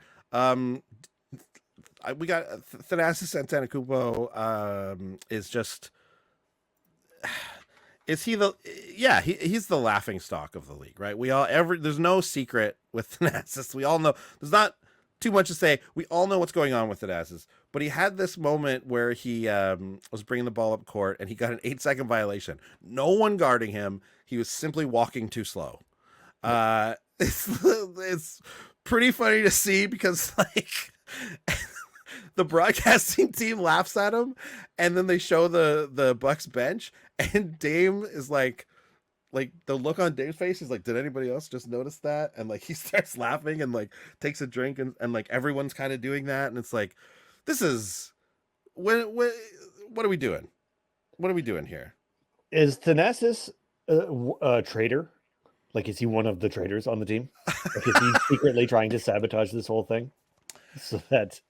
we got Thanasis Antetokounmpo is just is he the he's the laughing stock of the league, right? We all there's no secret with Thanasis. We all know there's not too much to say. We all know what's going on with Thanasis. But he had this moment where he was bringing the ball up court and he got an 8-second violation. No one guarding him. He was simply walking too slow. It's pretty funny to see because like the broadcasting team laughs at him, and then they show the Bucks bench, and Dame is like the look on Dame's face is like, did anybody else just notice that? And like he starts laughing and like takes a drink, and like everyone's kind of doing that, and it's like, this is what are we doing? What are we doing here? Is Thanasis a traitor? Like, is he one of the traitors on the team? Like, is he secretly trying to sabotage this whole thing? So that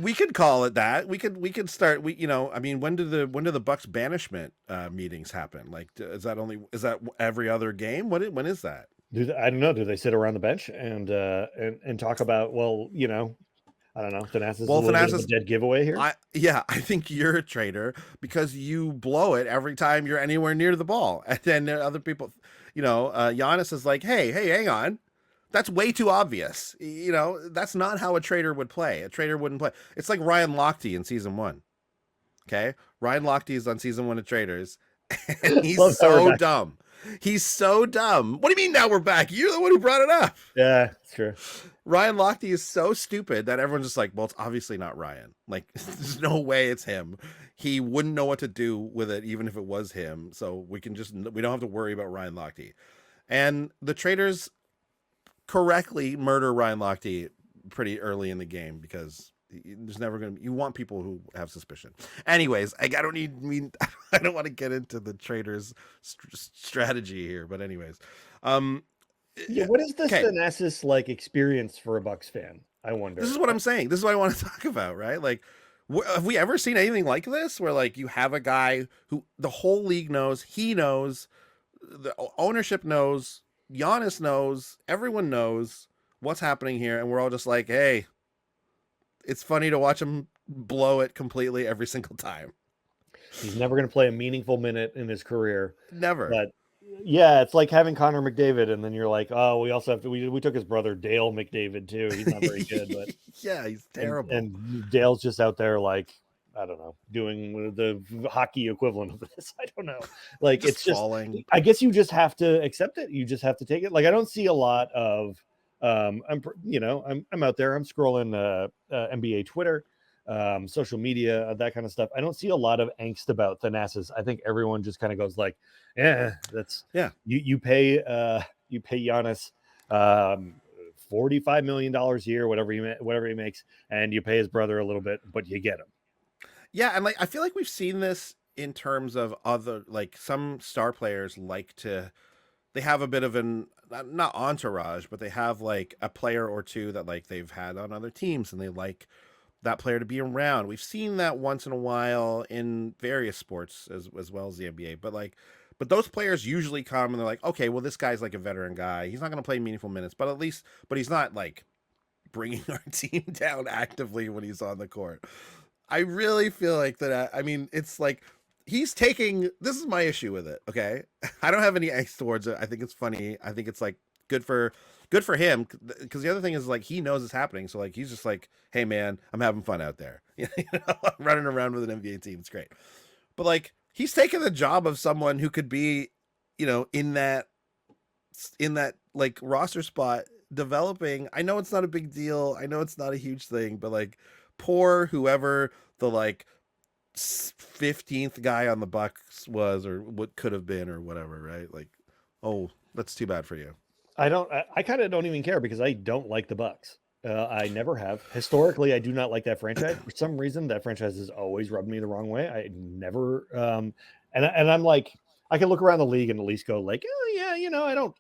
we could call it that. We could start. I mean, when do the Bucks banishment meetings happen? Like, is that every other game? When is that? I don't know. Do they sit around the bench and talk about, well, I don't know. Thanasis is a little bit of a dead giveaway here. I think you're a traitor because you blow it every time you're anywhere near the ball, and then other people, Giannis is like, hey, hang on. That's way too obvious. That's not how a traitor would play. A traitor wouldn't play. It's like Ryan Lochte in season 1. Okay. Ryan Lochte is on season 1 of Traitors. And he's so dumb. He's so dumb. What do you mean now we're back? You're the one who brought it up. Yeah, it's true. Ryan Lochte is so stupid that everyone's just like, well, it's obviously not Ryan. Like, there's no way it's him. He wouldn't know what to do with it, even if it was him. So we don't have to worry about Ryan Lochte. And the Traitors correctly murder Ryan Lochte pretty early in the game because there's never going to be, you want people who have suspicion. Anyways, I don't want to get into the Traitors strategy here, but anyways, what is the Thanasis like experience for a Bucks fan? I wonder. This is what I'm saying. This is what I want to talk about, right? Like, have we ever seen anything like this where like you have a guy who the whole league knows, he knows, the ownership knows, Giannis knows, everyone knows what's happening here, and we're all just like, hey, it's funny to watch him blow it completely every single time. He's never going to play a meaningful minute in his career. Never. But yeah, it's like having Connor McDavid, and then you're like, oh, we also have to. We took his brother Dale McDavid too. He's not very good, but yeah, he's terrible. And Dale's just out there like, I don't know, doing the hockey equivalent of this. I don't know. Like, it's just falling. I guess you just have to accept it. You just have to take it. Like, I don't see a lot of. I'm out there. I'm scrolling NBA Twitter, social media, that kind of stuff. I don't see a lot of angst about Thanasis. I think everyone just kind of goes like, you pay Giannis $45 million a year, whatever he makes, and you pay his brother a little bit, but you get him. Yeah, and like I feel like we've seen this in terms of other, like, some star players they have a bit of an not entourage, but they have like a player or two that like they've had on other teams and they like that player to be around. We've seen that once in a while in various sports as well as the NBA, but those players usually come and they're like, okay, well, this guy's like a veteran guy. He's not going to play meaningful minutes, but he's not like bringing our team down actively when he's on the court. I really feel like that. I mean, it's like this is my issue with it. Okay. I don't have any angst towards it. I think it's funny. I think it's like good for him. Cause the other thing is like, he knows it's happening. So like, he's just like, hey man, I'm having fun out there. I'm running around with an NBA team. It's great. But like, he's taken the job of someone who could be, in that like roster spot developing. I know it's not a big deal. I know it's not a huge thing, but like, poor whoever the like 15th guy on the Bucks was, or what could have been, or whatever, right? Like, oh, that's too bad for you. I kind of don't even care because I don't like the Bucks. I never have. Historically, I do not like that franchise. For some reason, that franchise has always rubbed me the wrong way. I never, and I'm like, I can look around the league and at least go like, oh yeah,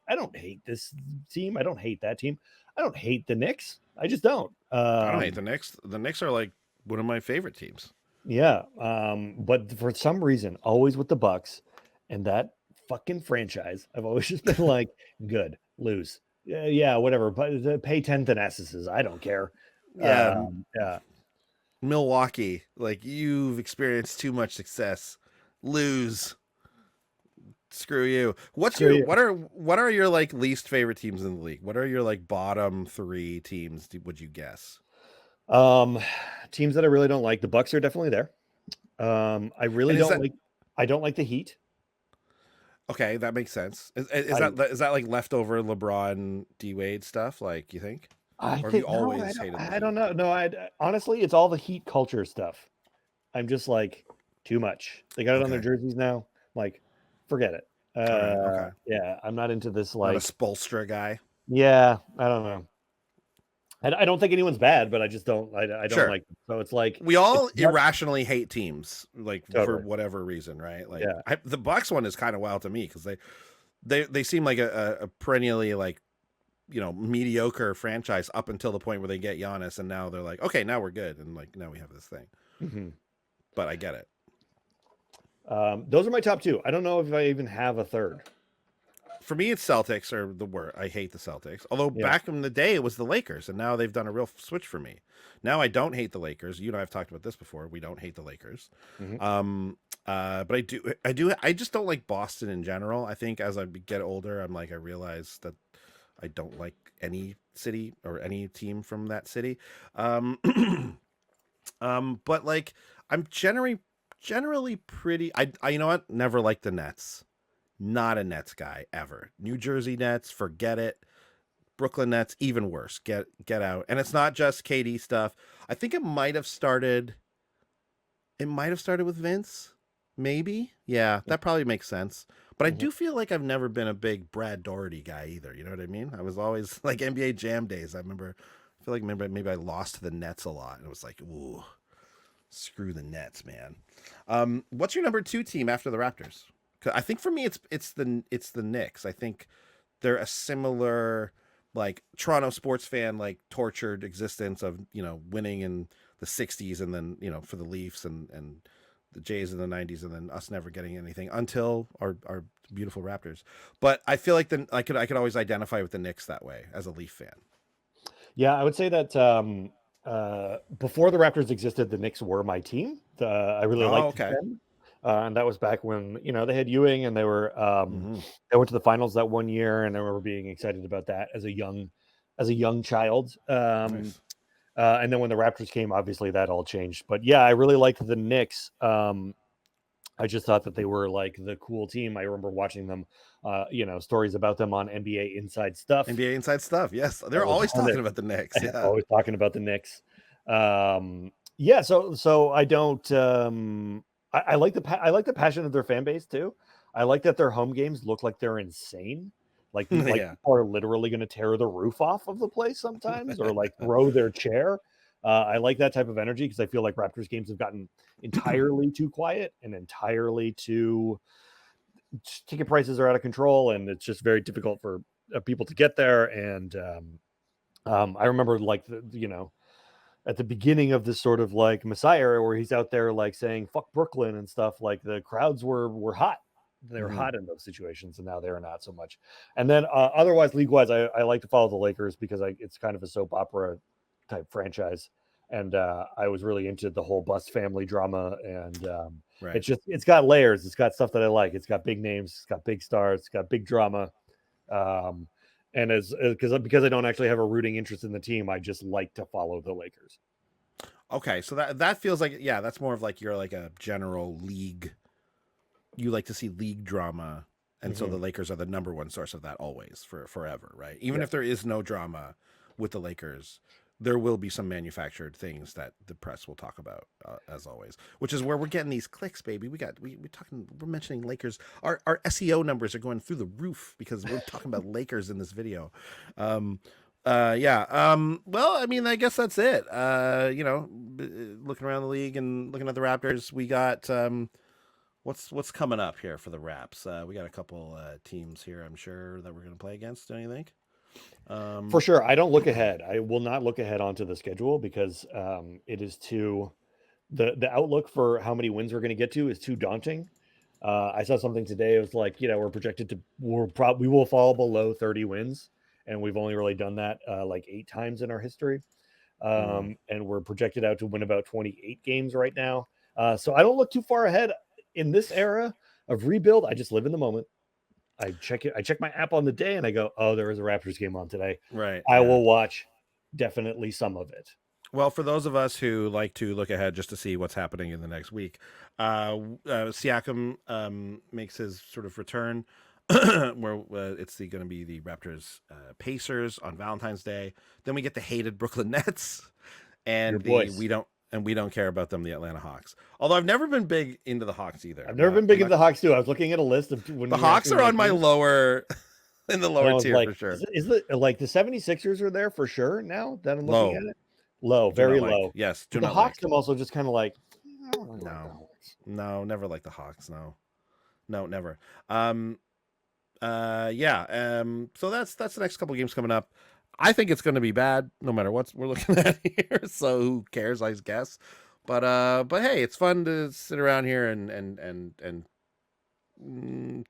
I don't hate this team. I don't hate that team. I don't hate the Knicks. I just don't. I don't hate the Knicks. The Knicks are like one of my favorite teams. Yeah. But for some reason, always with the Bucks and that fucking franchise, I've always just been like, good, lose. Yeah, whatever. But pay 10 Thanasises. I don't care. Yeah. Yeah. Milwaukee, like you've experienced too much success. Lose. Screw you. Screw you. What are your like least favorite teams in the league? What are your like bottom 3 teams would you guess? Um, Teams that I really don't like. The Bucks are definitely there. I really And is don't that like. I don't like the Heat. okay, that makes sense. I Is that like leftover LeBron D Wade stuff, like you think? I Or have you think no. always hated the I Heat? don't know. No, honestly, it's all the Heat culture stuff. I'm just like too much. They got it on their Okay. jerseys now. Like, forget it. All right, okay. Yeah, I'm not into this. Not a Like, Spolstra guy. yeah, I don't know. I don't think anyone's bad, but I just don't. I don't Sure. like. So it's like We it's all not irrationally hate teams like for totally. whatever reason, right? Like Yeah. the Bucks one is kind of wild to me because they seem like a perennially like mediocre franchise up until the point where they get Giannis, and now they're like, okay, now we're good, and like now we have this thing. Hmm. But I get it. Those are my top 2. I don't know if I even have a third. For me, it's Celtics or the worst. I hate the Celtics. Although Yeah. back in the day, it was the Lakers, and now they've done a real switch for me. Now I don't hate the Lakers. You and I have talked about this before. We don't hate the Lakers. Mhm. But I just don't like Boston in general. I think as I get older, I'm like I realize that I don't like any city or any team from that city. Um, but like I'm generally pretty. I you know what? Never liked the Nets. Not a Nets guy ever. New Jersey Nets, forget it. Brooklyn Nets, even worse. Get out. And it's not just KD stuff. I think it might have started. It might have started with Vince. Maybe. Yeah, that probably makes sense. But I Mhm. do feel like I've never been a big Brad Doherty guy either. You know what I mean? I was always like NBA Jam days. I feel like maybe I lost to the Nets a lot, and it was like, ooh, screw the Nets, man. What's your number 2 team after the Raptors? 'Cause I think for me it's the Knicks. I think they're a similar like Toronto sports fan like tortured existence of winning in the 60s and then for the Leafs and the Jays in the 90s and then us never getting anything until our beautiful Raptors. But I feel like I could always identify with the Knicks that way as a Leaf fan. Yeah, I would say that before the Raptors existed, the Knicks were my team. I really Oh, liked okay. them, and that was back when they had Ewing and Hmm. they went to the finals that one year, and I remember being excited about that as a young child. Nice. And then when the Raptors came, obviously that all changed. But yeah, I really liked the Knicks. I just thought that they were like the cool team. I remember watching them, stories about them on NBA Inside Stuff. NBA inside stuff. Yes, That they're was always on talking about the Knicks. Yeah. always talking about the Knicks. Yeah, so I don't. I like I like the passion of their fan base too. I like that their home games look like they're insane. Like Yeah. people are literally going to tear the roof off of the place sometimes, or like throw their chair. I like that type of energy because I feel like Raptors games have gotten entirely too quiet and entirely too ticket prices are out of control, and it's just very difficult for people to get there. And I remember like at the beginning of this sort of like Messiah era where he's out there like saying "fuck Brooklyn" and stuff. Like the crowds were hot. They were Mhm. hot in those situations, and now they're not so much. And then otherwise, league wise, I like to follow the Lakers because it's kind of a soap opera type franchise, and I was really into the whole Bust family drama. And Right. it's got layers. It's got stuff that I like. It's got big names. It's got big stars. It's got big drama. Um, and as because I don't actually have a rooting interest in the team, I just like to follow the Lakers. Okay, so that feels like that's more of like you're like a general league. You like to see league drama, and so the Mhm. Lakers are the number one source of that always for forever, right? Even Yeah. if there is no drama with the Lakers, there will be some manufactured things that the press will talk about as always, which is where we're getting these clicks, baby. We're mentioning Lakers. Our SEO numbers are going through the roof because we're talking about Lakers in this video. Um, yeah. Well, I mean, I guess that's it. Looking around the league and looking at the Raptors, we got what's coming up here for the Raps. We got a couple teams here, I'm sure that we're going to play against. Don't you think? For Um, sure. I don't look ahead. I will not look ahead onto the schedule because it is too the outlook for how many wins we're going to get to is too daunting. I saw something today. It was like, we're projected to we will fall below 30 wins, and we've only really done that like 8 times in our history. And we're projected out to win about 28 games right now. So I don't look too far ahead in this era of rebuild. I just live in the moment. I check it. I check my app on the day and I go, oh, there is a Raptors game on today. Right. I will watch definitely some of it. Well, for those of us who like to look ahead just to see what's happening in the next week, Siakam makes his sort of return, where it's going to be the Raptors Pacers on Valentine's Day. Then we get the hated Brooklyn Nets, and we don't care about them, the Atlanta Hawks. Although I've never been big into the Hawks either. I've never been big into the Hawks too. I was looking at a list of when the Hawks are on my lower. In the lower tier for sure. Is it like the 76ers are there for sure now that I'm looking at it? Low, very low. Yes. The Hawks, I'm also just kind of like, no, never like the Hawks. No, never. So that's the next couple of games coming up. I think it's going to be bad no matter what we're looking at here. So who cares, I guess. But hey, it's fun to sit around here and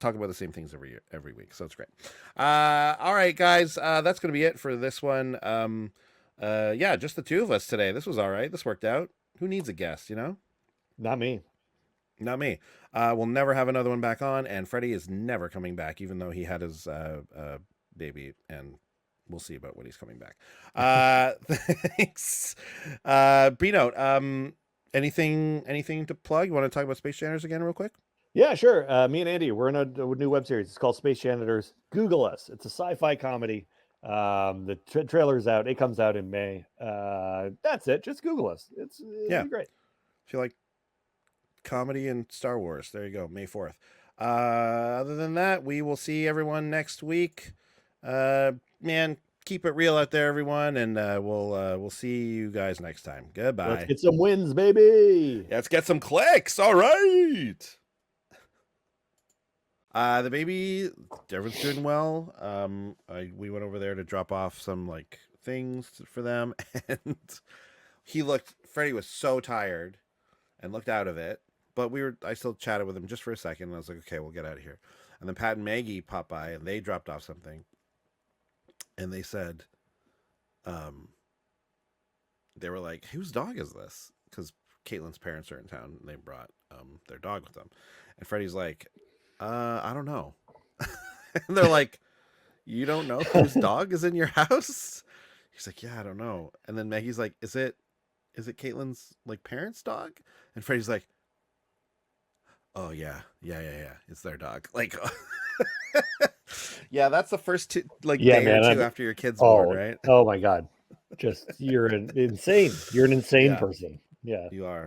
talk about the same things every week, so it's great. All right, guys, that's gonna be it for this one. Just the two of us today. This was all right. This worked out. Who needs a guest, Not me. We'll never have another one back on, and Freddie is never coming back, even though he had his baby, and we'll see about when he's coming back. Thanks. B-Note, anything to plug? You want to talk about Space Janitors again real quick? Yeah, sure. Me and Andy, we're in a new web series. It's called Space Janitors. Google us. It's a sci-fi comedy. The trailer's out. It comes out in May. That's it. Just Google us. It's great. If you like comedy and Star Wars, there you go. May 4th. Other than that, we will see everyone next week. Man, keep it real out there, everyone, and we'll see you guys next time. Goodbye. Let's get some wins, baby. Let's get some clicks. All right. The baby, everyone's doing well. We went over there to drop off some things for them, and Freddie was so tired and looked out of it, but I still chatted with him just for a second, and I was like, okay, we'll get out of here. And then Pat and Maggie popped by, and they dropped off something, and they said, they were like, whose dog is this? Because Caitlin's parents are in town, and they brought their dog with them. And Freddie's like, I don't know. And they're like, you don't know whose dog is in your house? He's like, yeah, I don't know. And then Maggie's like, is it Caitlin's parents' dog? And Freddie's like, oh yeah, it's their dog. Yeah, that's the first day or two after your kid's born, right? Oh my God, you're insane. You're an insane person. Yeah, you are.